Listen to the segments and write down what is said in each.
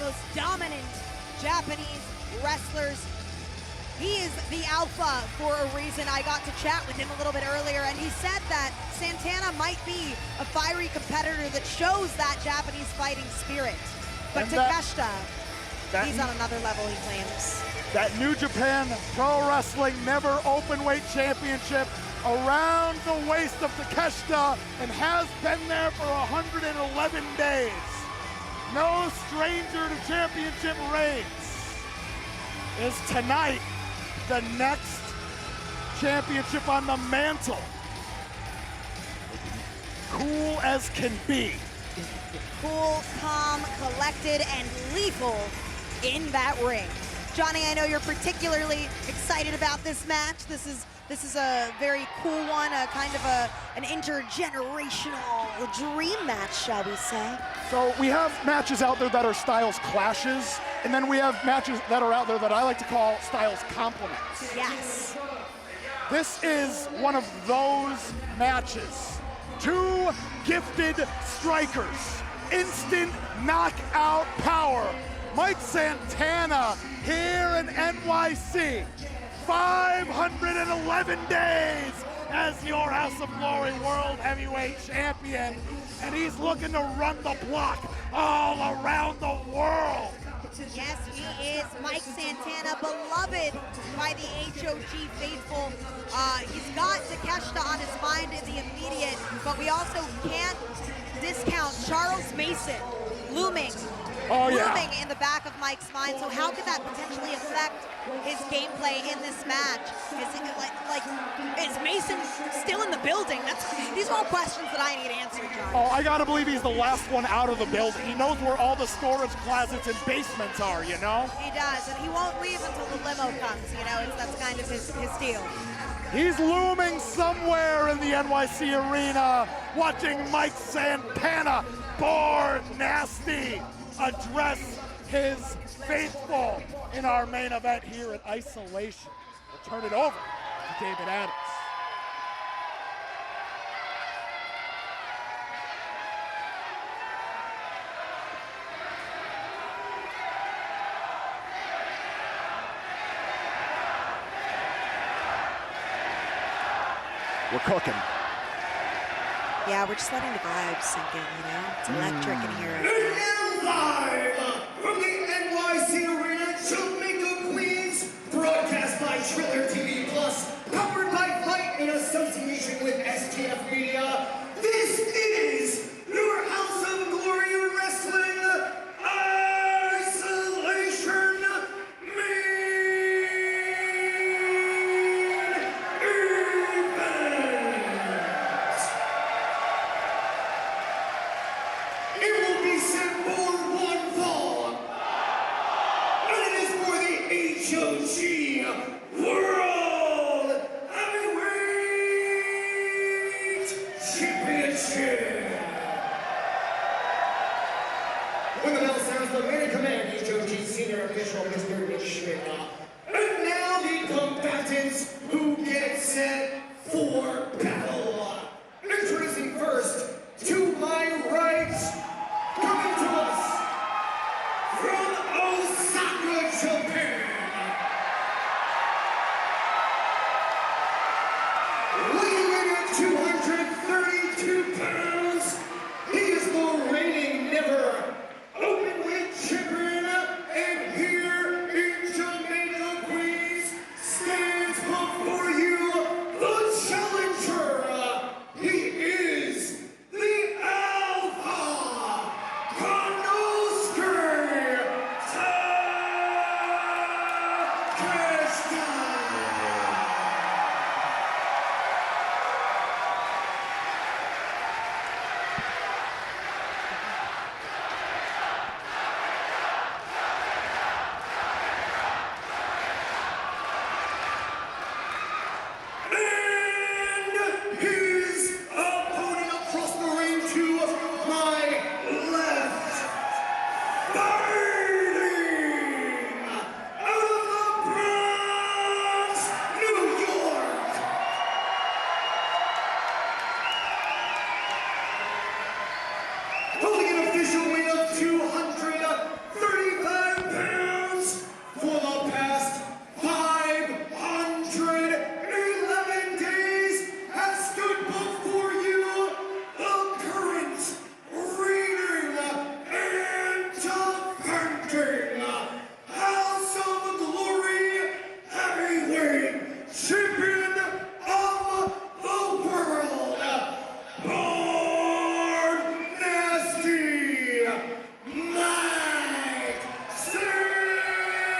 most dominant Japanese wrestlers. He is the alpha for a reason. I got to chat with him a little bit earlier, and he said that Santana might be a fiery competitor that shows that Japanese fighting spirit. But Takeshita, he's on another level, he claims. That New Japan Pro Wrestling Never Openweight Championship around the waist of Takeshita and has been there for 111 days. No stranger to championship reigns. Is tonight the next championship on the mantle? Cool as can be. Cool, calm, collected, and lethal in that ring. Johnny, I know you're particularly excited about this match. This is a very cool one, a kind of an intergenerational dream match, shall we say. So we have matches out there that are styles clashes, and then we have matches that are out there that I like to call styles complements. Yes. This is one of those matches. Two gifted strikers, instant knockout power. Mike Santana here in NYC, 511 days as your House of Glory World Heavyweight Champion, and he's looking to run the block all around the world. Yes, he is. Mike Santana, beloved by the HOG faithful. He's got Takeshita on his mind in the immediate, but we also can't discount Charles Mason looming in the back of Mike's mind. So how could that potentially affect his gameplay in this match? Is Mason still in the building? These are all questions that I need answered, John. Oh, I gotta believe he's the last one out of the building. He knows where all the storage closets and basements are, you know? He does, and he won't leave until the limo comes, you know? That's kind of his deal. He's looming somewhere in the NYC arena, watching Mike Santana, bored nasty, address his faithful in our main event here at Isolation. We'll turn it over to David Adams. We're cooking. Yeah, we're just letting the vibes sink in, you know? It's electric in here. And live from the NYC Arena, Jamaica, Queens, broadcast by Triller TV Plus, powered by Fight in association with STF Media. This is your House of Glory Wrestling Isolation Main Event. It will be set for one fall, and it is for the HOG World Heavyweight Championship. When the bell sounds, the man in command, HOG Senior Official, Mr. Nick Schmidt. And now the combatants who get set for battle. Introducing first, to my right, coming to us from Osaka, Japan, weighing in at 232 pounds, he is the reigning never openweight champion, and here in Jamaica, Queens, stands before you the challenger, reigning House of Glory Heavyweight Champion of the World, Born Nasty, Mike Santana.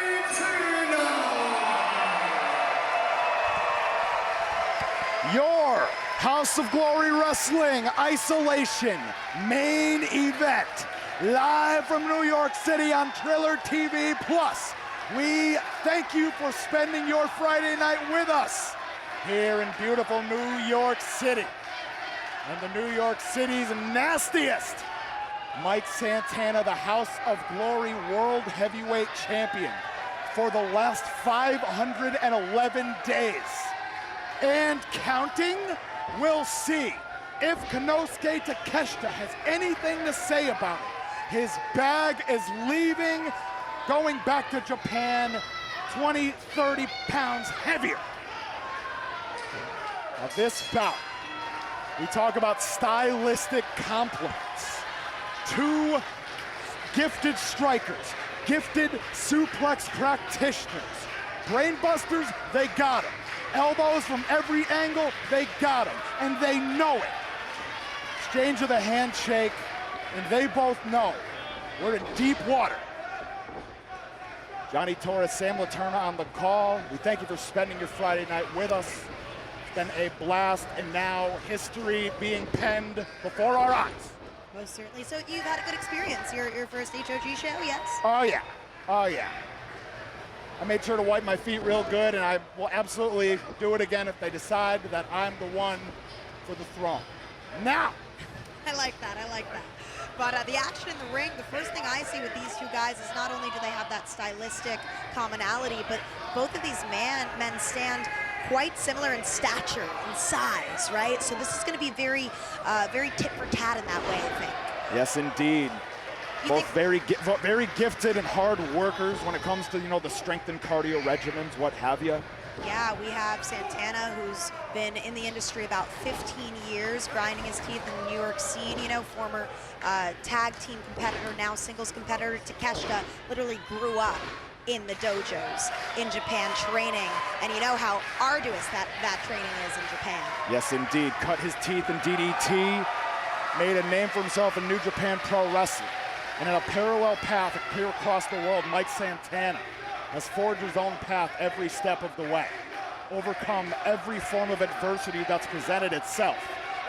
Your House of Glory Wrestling Isolation main event, live from New York City on Triller TV Plus. We thank you for spending your Friday night with us here in beautiful New York City. And the New York City's nastiest, Mike Santana, the House of Glory World Heavyweight Champion for the last 511 days. And counting, we'll see if Konosuke Takeshita has anything to say about it. His bag is leaving, going back to Japan, 20, 30 pounds heavier. Now this bout, we talk about stylistic compliments. Two gifted strikers, gifted suplex practitioners. Brainbusters, they got him. Elbows from every angle, they got him, and they know it. Exchange of the handshake, and they both know we're in deep water. Johnny Torres, Sam Laterna on the call. We thank you for spending your Friday night with us. It's been a blast, and now history being penned before our eyes. Most certainly. So you've had a good experience. Your first HOG show, yes? Oh yeah, oh yeah. I made sure to wipe my feet real good, and I will absolutely do it again if they decide that I'm the one for the throne. Now! I like that, I like that. But the action in the ring, the first thing I see with these two guys is not only do they have that stylistic commonality, but both of these men stand quite similar in stature and size, right? So this is going to be very tit for tat in that way, I think. Yes, indeed. Both very gifted and hard workers when it comes to, the strength and cardio regimens, what have you. Yeah, we have Santana, who's been in the industry about 15 years, grinding his teeth in the New York scene, former tag team competitor, now singles competitor. Takeshita literally grew up in the dojos in Japan training, and you know how arduous that training is in Japan. Yes, indeed. Cut his teeth in DDT, made a name for himself in New Japan Pro Wrestling. And in a parallel path clear across the world, Mike Santana has forged his own path every step of the way. Overcome every form of adversity that's presented itself.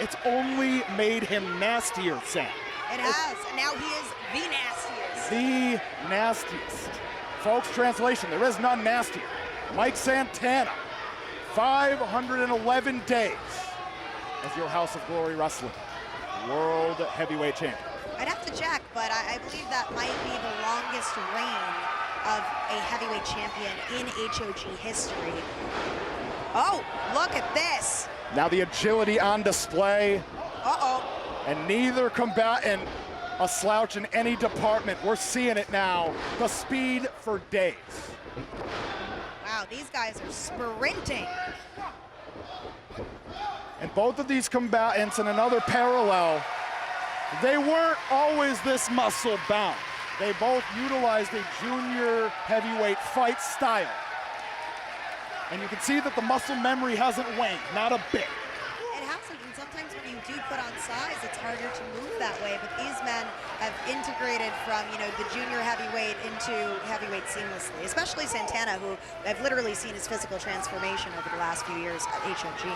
It's only made him nastier, Sam. It has, and now he is the nastiest. The nastiest. Folks, translation, there is none nastier. Mike Santana, 511 days as your House of Glory Wrestling World Heavyweight Champion. I'd have to check, but I believe that might be the longest reign of a heavyweight champion in HOG history. Oh, look at this. Now the agility on display. Uh-oh. And neither combatant a slouch in any department. We're seeing it now. The speed for days. Wow, these guys are sprinting. And both of these combatants in another parallel, they weren't always this muscle bound. They both utilized a junior heavyweight fight style. And you can see that the muscle memory hasn't waned, not a bit. It hasn't, and sometimes when you do put on size, it's harder to move that way. But these men have integrated from, the junior heavyweight into heavyweight seamlessly, especially Santana, who I've literally seen his physical transformation over the last few years at HOG.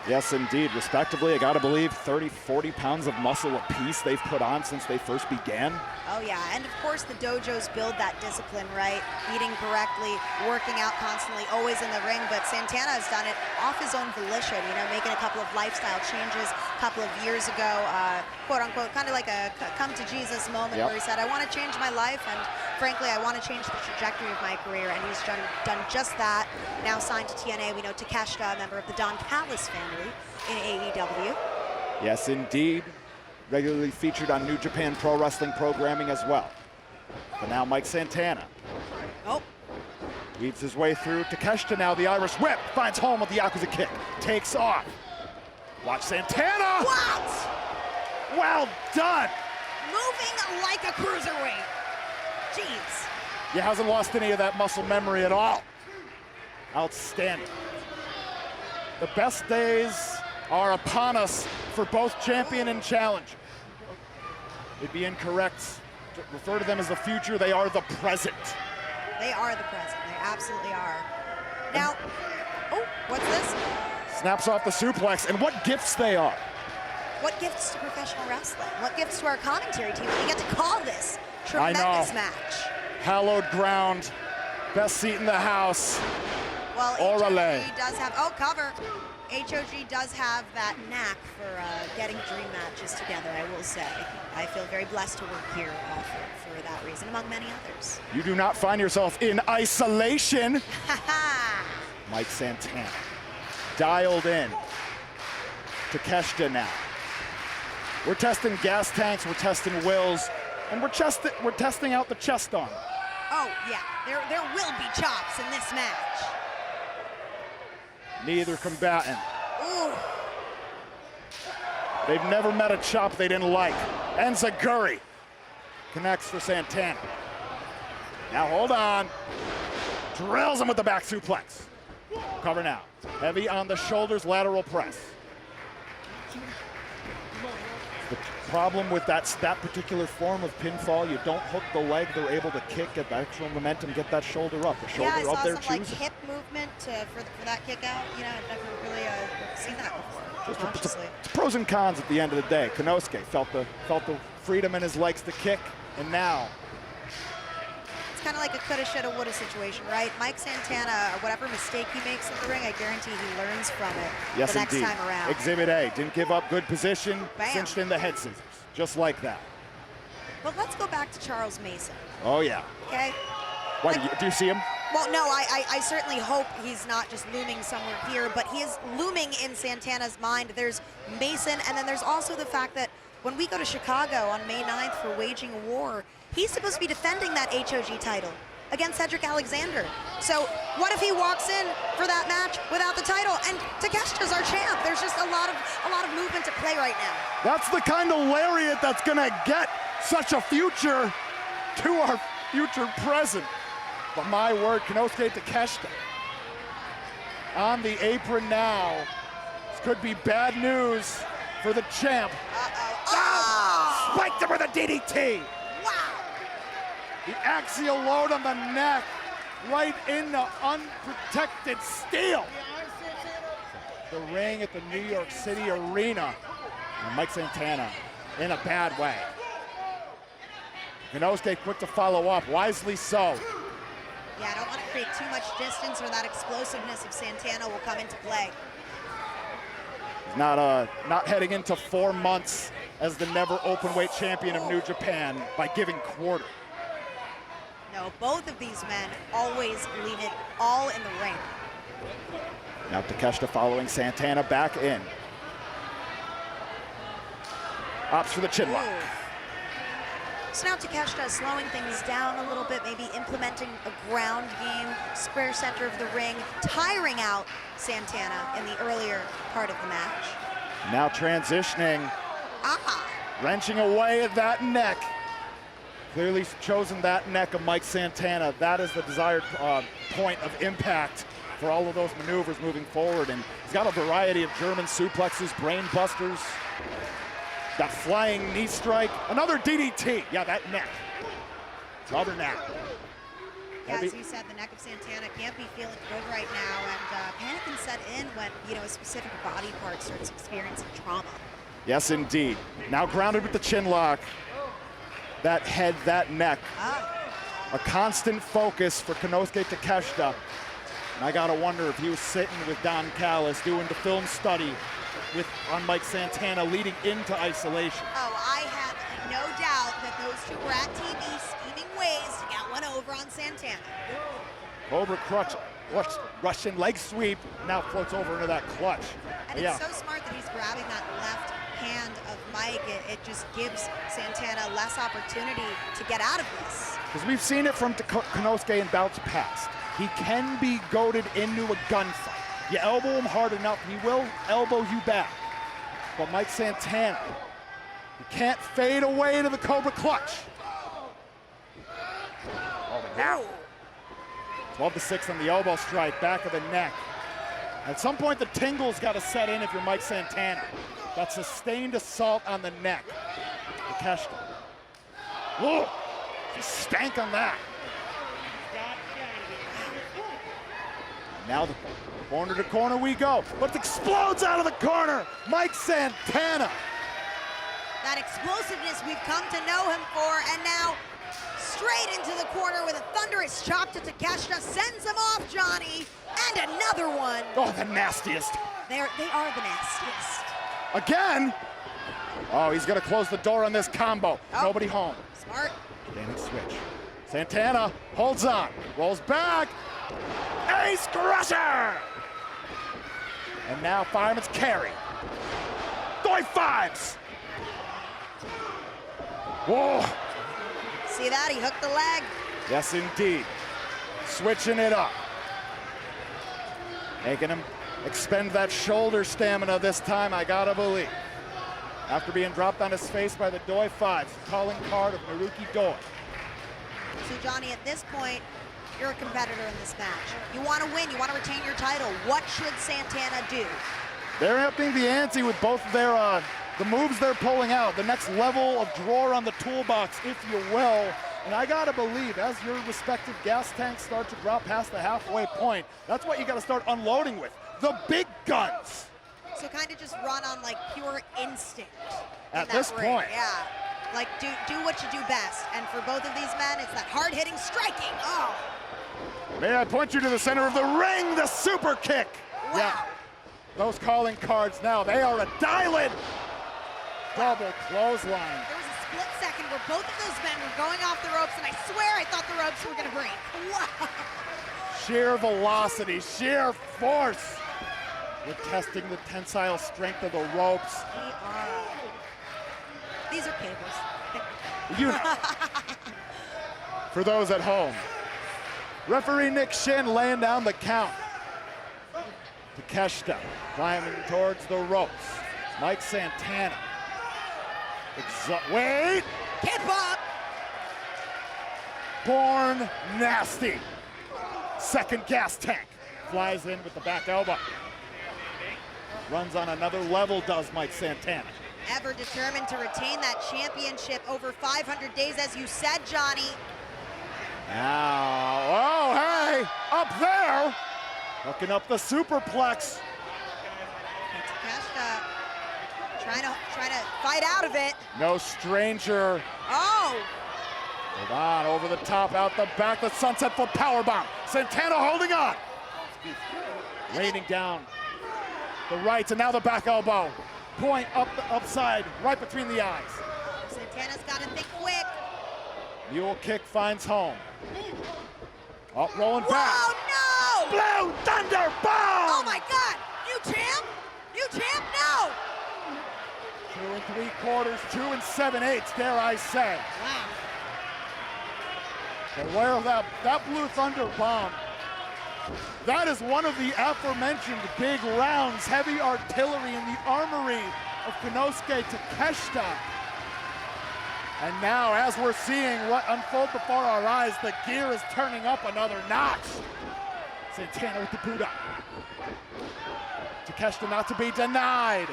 Yes, indeed. Respectively, I gotta believe 30, 40 pounds of muscle apiece they've put on since they first began. Oh yeah, and of course the dojos build that discipline, right? Eating correctly, working out constantly, always in the ring, but Santana has done it off his own volition, making a couple of lifestyle changes a couple of years ago, quote unquote, kind of like a come to Jesus moment. Yep. Where he said, I want to change my life, and frankly, I want to change the trajectory of my career, and he's done just that. Now signed to TNA, we know Takeshita, a member of the Don Callis family in AEW. Yes, indeed. Regularly featured on New Japan Pro Wrestling programming as well. But now Mike Santana. Oh. Weaves his way through. Takeshita now, the Irish whip, finds home with the Yakuza kick. Takes off. Watch Santana! What? Well done! Moving like a cruiserweight. Jeez. He hasn't lost any of that muscle memory at all. Outstanding. The best days are upon us for both champion and challenger. It'd be incorrect to refer to them as the future. They are the present. They are the present. They absolutely are. Now, oh, what's this? Snaps off the suplex, and what gifts they are. What gifts to professional wrestling? What gifts to our commentary team? We get to call this tremendous match. Hallowed ground, best seat in the house. Well, Orale. HOG does have, oh, cover. HOG does have that knack for getting dream matches together, I will say. I feel very blessed to work here for that reason, among many others. You do not find yourself in isolation. Mike Santana, dialed in. Takeshita now. We're testing gas tanks, we're testing wills, and we're testing out the chest armor. Oh, yeah, there will be chops in this match. Neither combatant. Ooh. They've never met a chop they didn't like. Enziguri connects for Santana. Now hold on. Drills him with the back suplex. Cover now. Heavy on the shoulders, lateral press. The problem with that particular form of pinfall, you don't hook the leg, they're able to kick, get the extra momentum, get that shoulder up. The shoulder yeah, I up saw there some like hip movement for that kick out. You know, I've never really seen that before. It's pros and cons at the end of the day. Konosuke felt the freedom in his legs to kick, and now it's kind of like a coulda, shoulda, woulda situation, right? Mike Santana, whatever mistake he makes in the ring, I guarantee he learns from it the next time around. Exhibit A, didn't give up, good position, Bam. cinched in the head scissors, just like that. But let's go back to Charles Mason. Oh yeah. Okay. Why, Like, do you see him? well, no, I certainly hope he's not just looming somewhere here, but he is looming in Santana's mind. There's Mason, and then there's also the fact that when we go to Chicago on May 9th for Waging a War, he's supposed to be defending that HOG title against Cedric Alexander. So what if he walks in for that match without the title? And Takeshita's our champ. There's just a lot of movement to play right now. That's the kind of lariat that's gonna get such a future to our future present. But my word, Konosuke Takeshita on the apron now. This could be bad news for the champ. Oh! Spiked him with a DDT. Wow! The axial load on the neck, right into unprotected steel. The ring at the New York City Arena. And Mike Santana in a bad way. Konosuke quick to follow up, wisely so. Yeah, I don't want to create too much distance, or that explosiveness of Santana will come into play. He's not heading into 4 months as the never openweight champion of New Japan by giving quarter. No, both of these men always leave it all in the ring. Now Takeshita following Santana back in. Opts for the chin lock. Ooh. So now Takeshita is slowing things down a little bit, maybe implementing a ground game, square center of the ring, tiring out Santana in the earlier part of the match. Now transitioning, wrenching away at that neck. Clearly chosen that neck of Mike Santana. That is the desired point of impact for all of those maneuvers moving forward. And he's got a variety of German suplexes, brain busters. That flying knee strike, another DDT. Yeah, that neck. Other neck. Yeah, as you said, the neck of Santana can't be feeling good right now, and panic can set in when, you know, a specific body part starts experiencing trauma. Yes, indeed. Now grounded with the chin lock. That head, that neck. A constant focus for Konosuke Takeshita. And I gotta wonder if he was sitting with Don Callis doing the film study on Mike Santana leading into isolation. Oh, I have no doubt that those two were at TV scheming ways to get one over on Santana. Cobra crutch, Russian leg sweep, now floats over into that clutch. And it's so smart that he's grabbing that left hand of Mike. It just gives Santana less opportunity to get out of this. Because we've seen it from Konosuke in bouts past. He can be goaded into a gunfight. You elbow him hard enough, he will elbow you back. But Mike Santana, he can't fade away to the Cobra clutch. Oh, now. 12-6 on the elbow strike, back of the neck. At some point, the tingle's got to set in if you're Mike Santana. That sustained assault on the neck. Takeshita. Whoa, just stank on that. Now the corner to corner we go, but it explodes out of the corner. Mike Santana. That explosiveness we've come to know him for, and now straight into the corner with a thunderous chop to Takeshita, sends him off, Johnny, and another one. Oh, the nastiest. They are the nastiest. Again? Oh, he's gonna close the door on this combo. Oh. Nobody home. Smart. Standing switch. Santana holds on, rolls back. Ace crusher! And now Fireman's carry. Going fives! Whoa! See that? He hooked the leg. Yes, indeed. Switching it up. Making him expend that shoulder stamina this time, I gotta believe. After being dropped on his face by the Doi Fives, calling card of Naruki Doi. So Johnny, at this point, you're a competitor in this match. You want to win, you want to retain your title. What should Santana do? They're upping the ante with both their the moves they're pulling out, the next level of drawer on the toolbox, if you will. And I gotta believe, as your respective gas tanks start to drop past the halfway point, that's what you gotta start unloading with, the big guns. So kind of just run on like pure instinct. At this point. Yeah. Like do what you do best. And for both of these men, it's that hard-hitting striking. Oh. May I point you to the center of the ring, the super kick. Wow. Yeah. Those calling cards now, they are a dial-in. Double clothesline. There was a split second where both of those men were going off the ropes, and I swear I thought the ropes were gonna break. Wow. Sheer velocity, sheer force. We're testing the tensile strength of the ropes. These are cables. You know. For those at home. Referee Nick Shin laying down the count. Takeshita climbing towards the ropes. Mike Santana. Wait! Hip hop! Born nasty. Second gas tank. Flies in with the back elbow. Runs on another level, does Mike Santana. Ever determined to retain that championship over 500 days, as you said, Johnny. Now, oh, hey, up there, hooking up the superplex. And Takeshita trying to fight out of it. No stranger. Oh! Hold on, over the top, out the back, the sunset flip powerbomb. Santana holding on. Raining down the rights, and now the back elbow. Point up the upside, right between the eyes. Santana's got to think quick. Mule kick finds home. Up, rolling back. Oh, no! Blue Thunder Bomb! Oh, my God! New champ? New champ? No! 2 3/4, 2 7/8, dare I say. Wow. Beware of that Blue Thunder Bomb. That is one of the aforementioned big rounds, heavy artillery in the armory of Konosuke Takeshita. And now, as we're seeing what unfold before our eyes, the gear is turning up another notch. Santana with the boot up. Takeshita not to be denied.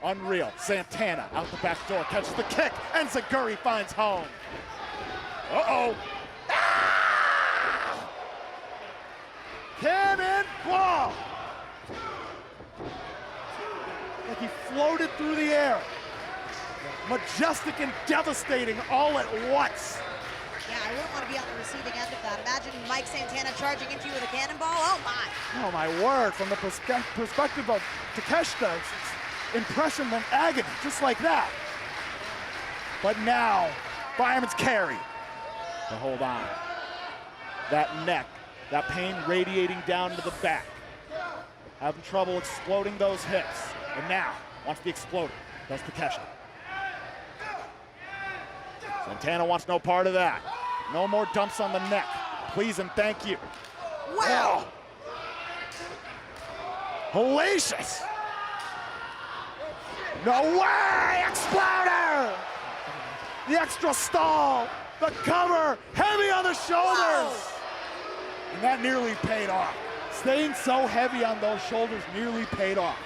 Unreal. Santana out the back door, catches the kick, and Zaguri finds home. Uh-oh. Ah! Cannonball! Like he floated through the air. Majestic and devastating all at once. Yeah, I wouldn't want to be on the receiving end of that. Imagine Mike Santana charging into you with a cannonball. Oh, my. Oh, my word. From the perspective of Takeshita, it's impression than agony, just like that. But now, Fireman's carry. To hold on. That neck, that pain radiating down to the back. Having trouble exploding those hips. And now, wants to be exploded. Does Takeshita. Santana wants no part of that. No more dumps on the neck. Please and thank you. Wow. Hellacious. No way! Exploder! The extra stall. the cover, heavy on the shoulders. Whoa. And that nearly paid off. Staying so heavy on those shoulders nearly paid off.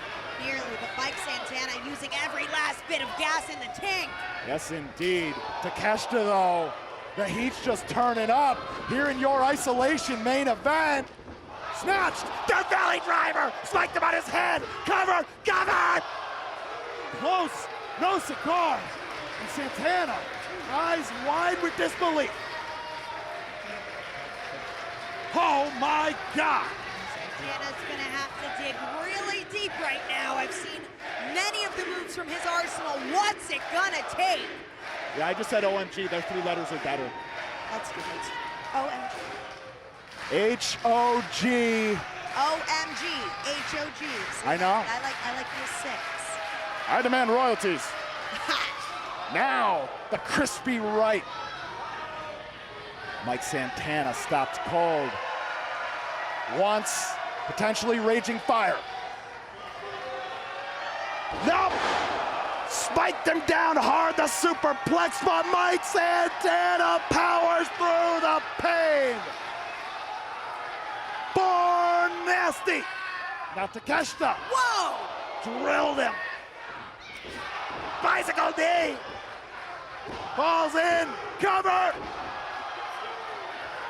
Nearly, but Mike Santana using every last bit of gas in the tank. Yes, indeed. Takeshita, though, the heat's just turning up here in your isolation main event. Snatched, Death Valley driver, spiked him on his head, cover, close, no cigar. And Santana, eyes wide with disbelief. Oh my God. Santana's gonna have to dig really deep right now. I've seen many of the moves from his arsenal. What's it gonna take? Yeah, I just said OMG, those 3 letters are better. That's good. OMG. HOG. OMG. HOG. I know. I like the 6. I demand royalties. Now, the crispy right. Mike Santana stopped cold. Once, potentially raging fire. Nope! Spiked him down hard, the superplex, but Mike Santana powers through the pain. Born nasty. Now Takeshita. Whoa! Drilled him. Bicycle knee. Falls in. Cover.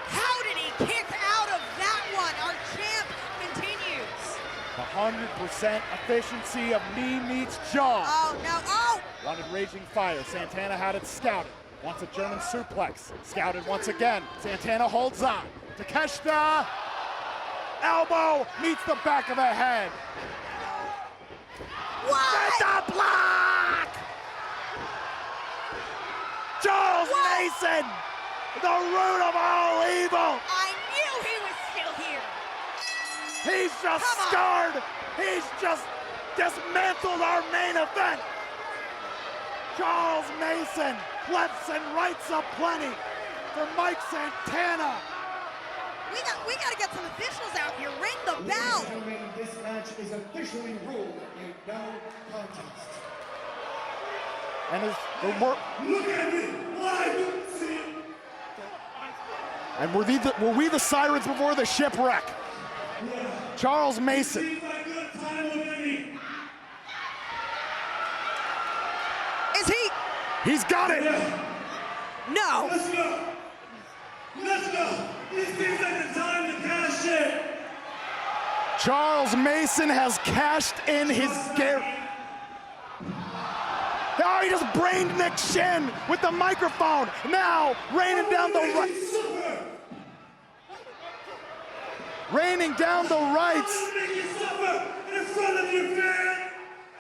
How did he kick out of that one? Our champ continues. 100% efficiency of knee meets jaw. Oh, no. Oh! Wanted raging fire. Santana had it scouted. Wants a German suplex. Scouted once again. Santana holds on. Takeshita. Elbow meets the back of the head. What? The block! Charles Mason, the root of all evil. I knew he was still here. He's just scarred. He's just dismantled our main event. Charles Mason, lefts and rights aplenty for Mike Santana. We gotta get some officials out here. Ring the bell. Ladies and gentlemen, this match is officially ruled a no contest. And the work. Look at me, live, see. And were we the sirens before the shipwreck? Charles Mason. Seems like a good time with me. Is he? He's got it. No. Let's go. Let's go. This seems like the time to cash in. Charles Mason has cashed in his Oh, he just brained Nick Shin with the microphone. Now, raining down the right. Raining down the rights. I'm gonna make you suffer in front of your fan,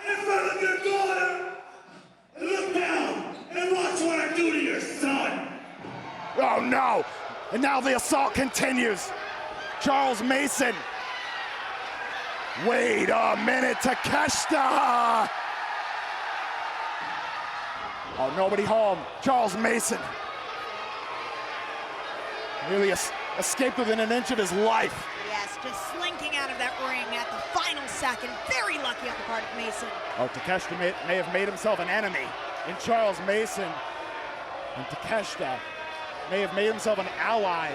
in front of your daughter. And look down and watch what I do to your son. Oh no! And now the assault continues. Charles Mason. Wait a minute, Takeshita! Oh, nobody home. Charles Mason. Nearly escaped within an inch of his life. Yes, just slinking out of that ring at the final second. Very lucky on the part of Mason. Oh, Takeshita may have made himself an enemy in Charles Mason. And Takeshita may have made himself an ally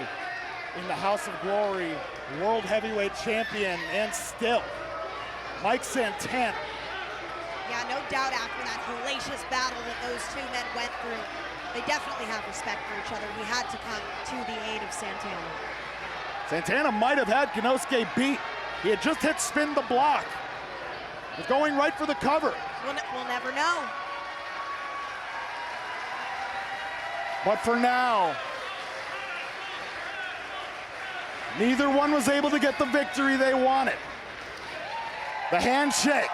in the House of Glory, World Heavyweight Champion, and still, Mike Santana. Yeah, no doubt after that hellacious battle that those two men went through, they definitely have respect for each other. He had to come to the aid of Santana. Santana might have had Konosuke beat. He had just hit spin the block. Was going right for the cover. We'll never know. But for now, neither one was able to get the victory they wanted. The handshake.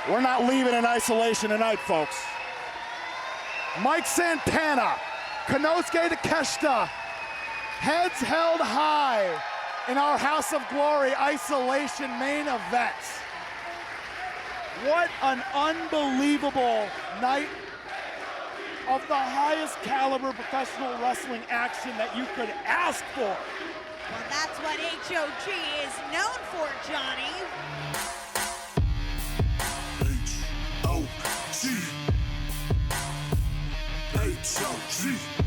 We're not leaving in isolation tonight, folks. Mike Santana, Konosuke Takeshita, heads held high in our House of Glory isolation main event. What an unbelievable night of the highest caliber professional wrestling action that you could ask for. Well, that's what HOG is known for, Johnny. HOG. HOG. HOG.